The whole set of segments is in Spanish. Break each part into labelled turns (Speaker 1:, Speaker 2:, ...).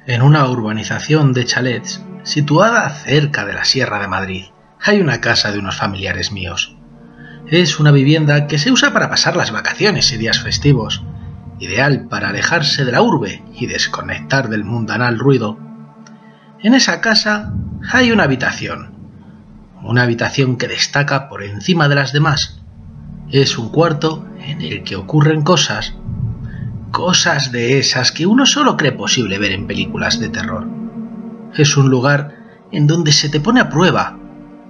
Speaker 1: En una urbanización de chalets, situada cerca de la Sierra de Madrid, hay una casa de unos familiares míos. Es una vivienda que se usa para pasar las vacaciones y días festivos, ideal para alejarse de la urbe y desconectar del mundanal ruido. En esa casa hay una habitación que destaca por encima de las demás. Es un cuarto en el que ocurren cosas de esas que uno solo cree posible ver en películas de terror. Es un lugar en donde se te pone a prueba,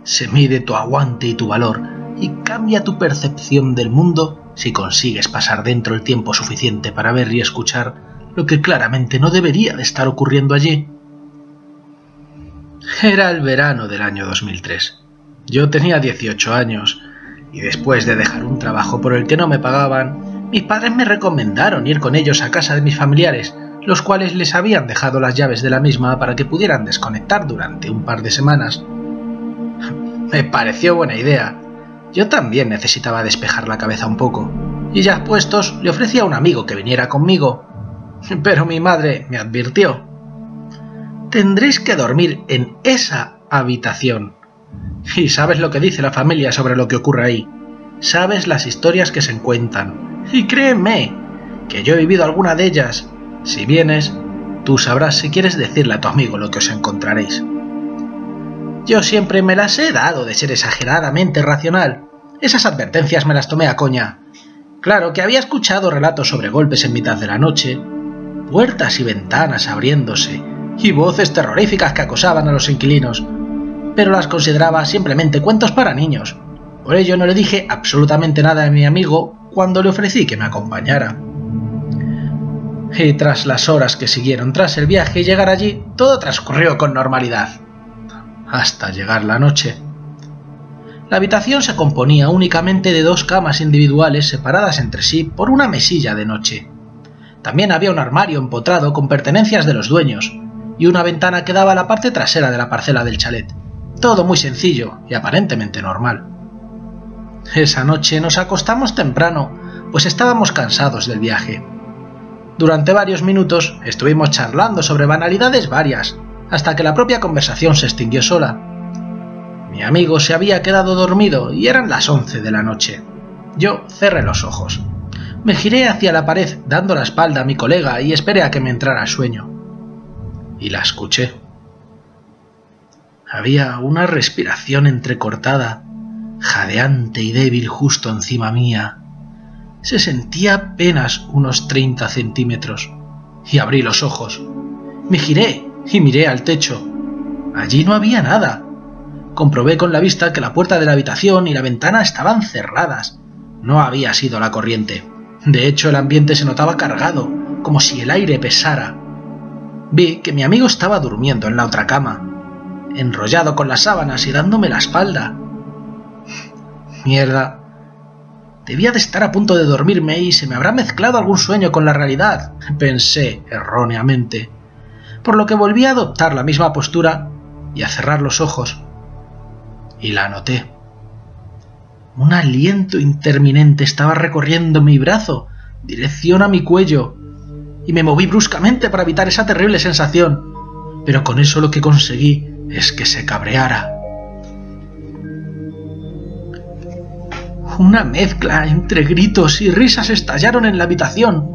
Speaker 1: se mide tu aguante y tu valor, y cambia tu percepción del mundo si consigues pasar dentro el tiempo suficiente para ver y escuchar lo que claramente no debería de estar ocurriendo allí. Era el verano del año 2003. Yo tenía 18 años, y después de dejar un trabajo por el que no me pagaban, mis padres me recomendaron ir con ellos a casa de mis familiares, los cuales les habían dejado las llaves de la misma para que pudieran desconectar durante un par de semanas. Me pareció buena idea. Yo también necesitaba despejar la cabeza un poco, y ya puestos le ofrecí a un amigo que viniera conmigo. Pero mi madre me advirtió: tendréis que dormir en esa habitación. Y sabes lo que dice la familia sobre lo que ocurre ahí. Sabes las historias que se cuentan. Y créeme, que yo he vivido alguna de ellas. Si vienes, tú sabrás si quieres decirle a tu amigo lo que os encontraréis. Yo siempre me las he dado de ser exageradamente racional. Esas advertencias me las tomé a coña. Claro que había escuchado relatos sobre golpes en mitad de la noche, puertas y ventanas abriéndose, y voces terroríficas que acosaban a los inquilinos, pero las consideraba simplemente cuentos para niños. Por ello no le dije absolutamente nada a mi amigo cuando le ofrecí que me acompañara. Y tras las horas que siguieron tras el viaje y llegar allí, todo transcurrió con normalidad, hasta llegar la noche. La habitación se componía únicamente de 2 camas individuales separadas entre sí por una mesilla de noche. También había un armario empotrado con pertenencias de los dueños, y una ventana que daba a la parte trasera de la parcela del chalet. Todo muy sencillo y aparentemente normal. Esa noche nos acostamos temprano, pues estábamos cansados del viaje. Durante varios minutos estuvimos charlando sobre banalidades varias, hasta que la propia conversación se extinguió sola. Mi amigo se había quedado dormido y eran las 11 de la noche. Yo cerré los ojos. Me giré hacia la pared dando la espalda a mi colega y esperé a que me entrara el sueño. Y la escuché. Había una respiración entrecortada, jadeante y débil justo encima mía. Se sentía apenas unos 30 centímetros, y abrí los ojos. Me giré y miré al techo. Allí no había nada. Comprobé con la vista que la puerta de la habitación y la ventana estaban cerradas. No había sido la corriente. De hecho, el ambiente se notaba cargado, como si el aire pesara. Vi que mi amigo estaba durmiendo en la otra cama, enrollado con las sábanas y dándome la espalda. Mierda. Debía de estar a punto de dormirme y se me habrá mezclado algún sueño con la realidad, pensé erróneamente, por lo que volví a adoptar la misma postura y a cerrar los ojos. Y la noté. Un aliento interminente estaba recorriendo mi brazo, dirección a mi cuello, y me moví bruscamente para evitar esa terrible sensación, pero con eso lo que conseguí es que se cabreara. Una mezcla entre gritos y risas estallaron en la habitación.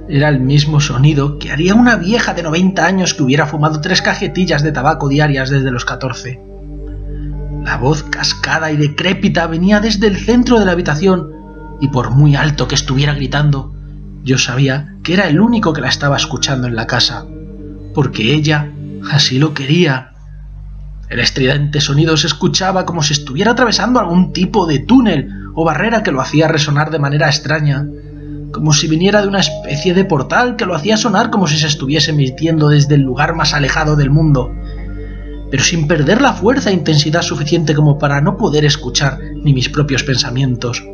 Speaker 1: Era el mismo sonido que haría una vieja de 90 años que hubiera fumado 3 cajetillas de tabaco diarias desde los 14. La voz cascada y decrépita venía desde el centro de la habitación, y por muy alto que estuviera gritando, yo sabía que era el único que la estaba escuchando en la casa, porque ella así lo quería. El estridente sonido se escuchaba como si estuviera atravesando algún tipo de túnel o barrera que lo hacía resonar de manera extraña, como si viniera de una especie de portal que lo hacía sonar como si se estuviese emitiendo desde el lugar más alejado del mundo, pero sin perder la fuerza e intensidad suficiente como para no poder escuchar ni mis propios pensamientos.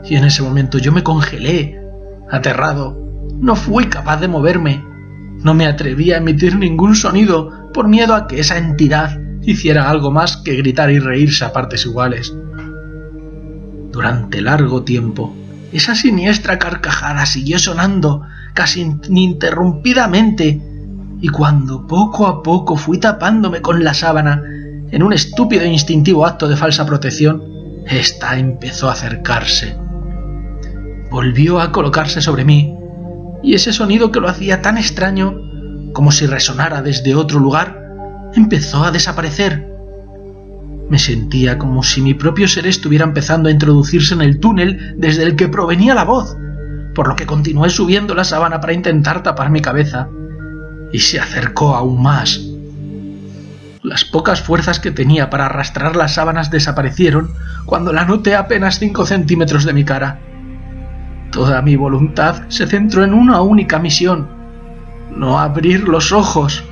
Speaker 1: Y en ese momento yo me congelé, aterrado. No fui capaz de moverme. No me atreví a emitir ningún sonido por miedo a que esa entidad hiciera algo más que gritar y reírse a partes iguales. Durante largo tiempo, esa siniestra carcajada siguió sonando casi ininterrumpidamente, y cuando poco a poco fui tapándome con la sábana, en un estúpido e instintivo acto de falsa protección, ésta empezó a acercarse. Volvió a colocarse sobre mí, y ese sonido que lo hacía tan extraño, como si resonara desde otro lugar, empezó a desaparecer. Me sentía como si mi propio ser estuviera empezando a introducirse en el túnel desde el que provenía la voz, por lo que continué subiendo la sábana para intentar tapar mi cabeza, y se acercó aún más. Las pocas fuerzas que tenía para arrastrar las sábanas desaparecieron cuando la noté a apenas 5 centímetros de mi cara. Toda mi voluntad se centró en una única misión: no abrir los ojos.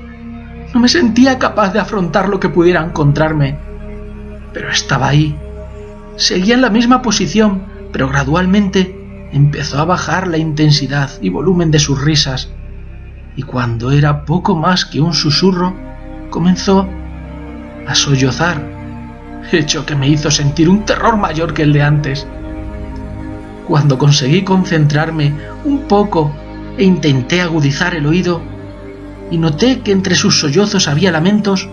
Speaker 1: No me sentía capaz de afrontar lo que pudiera encontrarme, pero estaba ahí. Seguía en la misma posición, pero gradualmente empezó a bajar la intensidad y volumen de sus risas, y cuando era poco más que un susurro, comenzó a sollozar, hecho que me hizo sentir un terror mayor que el de antes. Cuando conseguí concentrarme un poco e intenté agudizar el oído, y noté que entre sus sollozos había lamentos,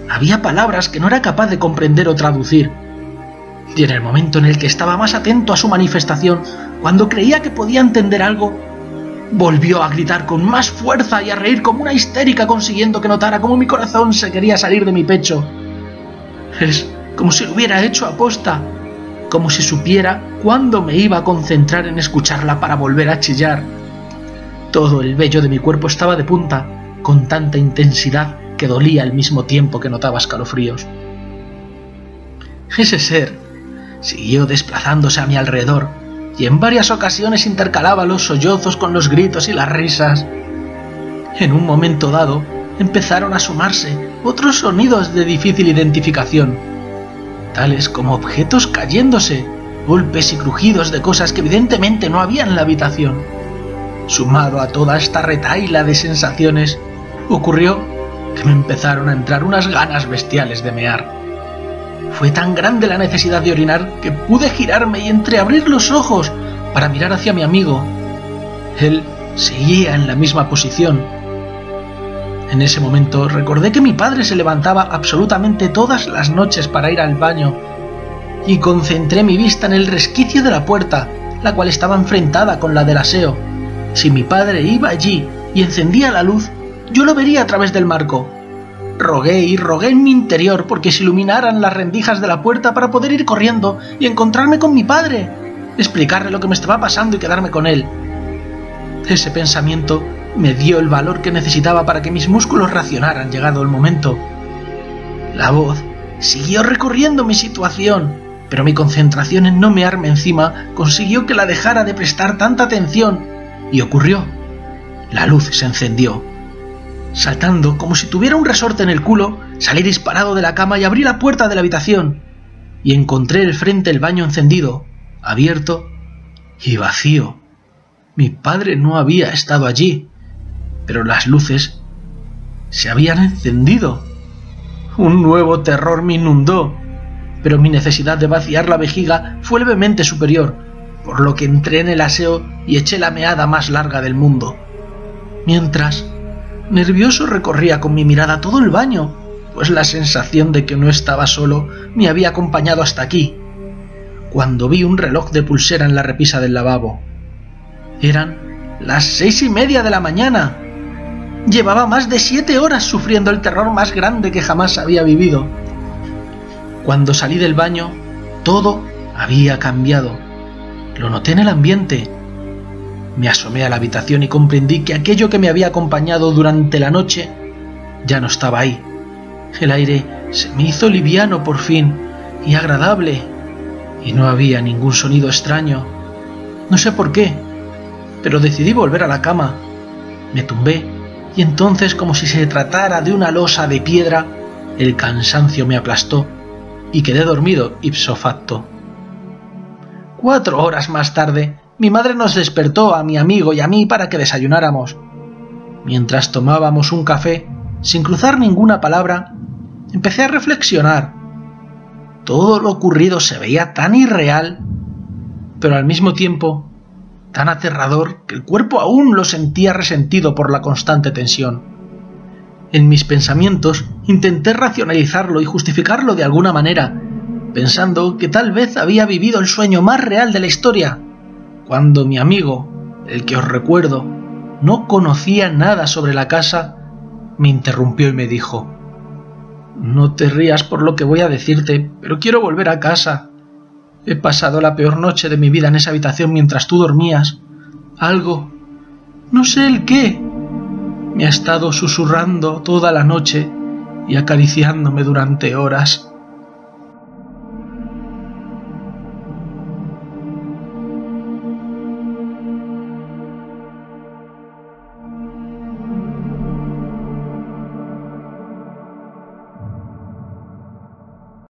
Speaker 1: había palabras que no era capaz de comprender o traducir. Y en el momento en el que estaba más atento a su manifestación, cuando creía que podía entender algo, volvió a gritar con más fuerza y a reír como una histérica, consiguiendo que notara cómo mi corazón se quería salir de mi pecho. Es como si lo hubiera hecho aposta, como si supiera cuándo me iba a concentrar en escucharla para volver a chillar. Todo el vello de mi cuerpo estaba de punta, con tanta intensidad que dolía al mismo tiempo que notaba escalofríos. Ese ser siguió desplazándose a mi alrededor, y en varias ocasiones intercalaba los sollozos con los gritos y las risas. En un momento dado, empezaron a sumarse otros sonidos de difícil identificación, tales como objetos cayéndose, golpes y crujidos de cosas que evidentemente no había en la habitación. Sumado a toda esta retahíla de sensaciones, ocurrió que me empezaron a entrar unas ganas bestiales de mear. Fue tan grande la necesidad de orinar que pude girarme y entreabrir los ojos para mirar hacia mi amigo. Él seguía en la misma posición. En ese momento recordé que mi padre se levantaba absolutamente todas las noches para ir al baño, y concentré mi vista en el resquicio de la puerta, la cual estaba enfrentada con la del aseo. Si mi padre iba allí y encendía la luz, yo lo vería a través del marco. Rogué y rogué en mi interior porque se iluminaran las rendijas de la puerta para poder ir corriendo y encontrarme con mi padre, explicarle lo que me estaba pasando y quedarme con él. Ese pensamiento me dio el valor que necesitaba para que mis músculos reaccionaran llegado el momento. La voz siguió recorriendo mi situación, pero mi concentración en no mearme encima consiguió que la dejara de prestar tanta atención, y ocurrió. La luz se encendió. Saltando como si tuviera un resorte en el culo, salí disparado de la cama y abrí la puerta de la habitación, y encontré el frente del baño encendido, abierto y vacío. Mi padre no había estado allí, pero las luces se habían encendido. Un nuevo terror me inundó, pero mi necesidad de vaciar la vejiga fue levemente superior, por lo que entré en el aseo y eché la meada más larga del mundo. Mientras, nervioso, recorría con mi mirada todo el baño, pues la sensación de que no estaba solo me había acompañado hasta aquí, cuando vi un reloj de pulsera en la repisa del lavabo. Eran las 6:30 de la mañana. Llevaba más de 7 horas sufriendo el terror más grande que jamás había vivido. Cuando salí del baño, todo había cambiado. Lo noté en el ambiente. Me asomé a la habitación y comprendí que aquello que me había acompañado durante la noche ya no estaba ahí. El aire se me hizo liviano por fin y agradable, y no había ningún sonido extraño. No sé por qué, pero decidí volver a la cama. Me tumbé, y entonces, como si se tratara de una losa de piedra, el cansancio me aplastó y quedé dormido ipso facto. 4 horas más tarde, mi madre nos despertó a mi amigo y a mí para que desayunáramos. Mientras tomábamos un café, sin cruzar ninguna palabra, empecé a reflexionar. Todo lo ocurrido se veía tan irreal, pero al mismo tiempo tan aterrador que el cuerpo aún lo sentía resentido por la constante tensión. En mis pensamientos intenté racionalizarlo y justificarlo de alguna manera, pensando que tal vez había vivido el sueño más real de la historia, cuando mi amigo, el que os recuerdo, no conocía nada sobre la casa, me interrumpió y me dijo: «No te rías por lo que voy a decirte, pero quiero volver a casa. He pasado la peor noche de mi vida en esa habitación mientras tú dormías. Algo, no sé el qué, me ha estado susurrando toda la noche y acariciándome durante horas.